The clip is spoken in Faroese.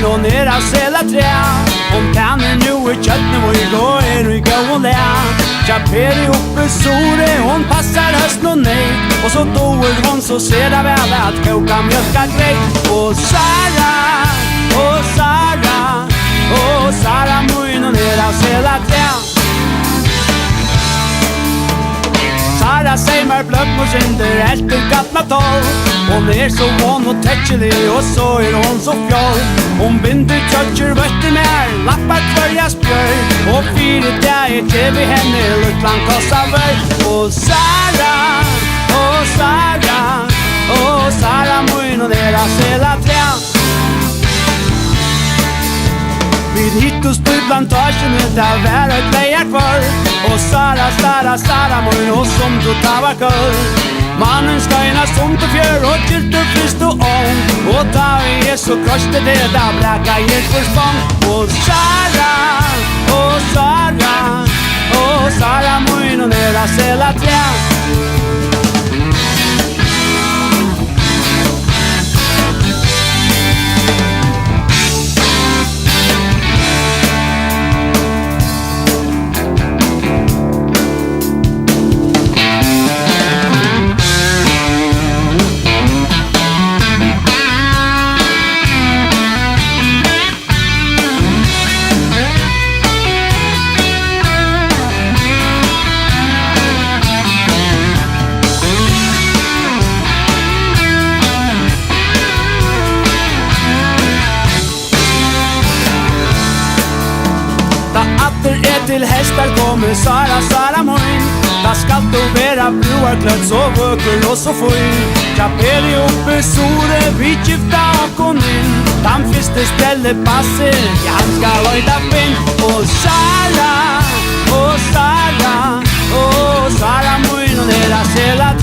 moin och nera sela trä. Om tänner nu i köttne och i går i gå och lä. Chaperi uppe sore, hon passar höst och nej. Och så doer hon så ser det väl att koka mjölka grej. Och Sara, moin och nera sela trä. Sara säger mig blöckmorsinder helt en kattna tål. Hon så van och täcklig och så hon så fjall. Hon binder tjötcher vörter mer, lappar kvörja spjör. Och fyret jag till vid henne luttland kostar vör. Och Sara, moin och nera sela trä. Vid hit och stod plantagen utan värre ett lejar kvar. Och Sara, moin och som du tavar kör. Mannen ska ena som på fjör och gylt och frist och ång. Och ta vi så korsde det där bräcka i ett förspång. Och Sara, moin och nera sela trä. Till hästar kommer Sara, moin. Da skall du vera broarklött så vöker och så full. Kapeli uppe sore, vi gifta och konin. Dan fyrste ställe passer, han ska höjda fin. Och Sara, moin och nera sela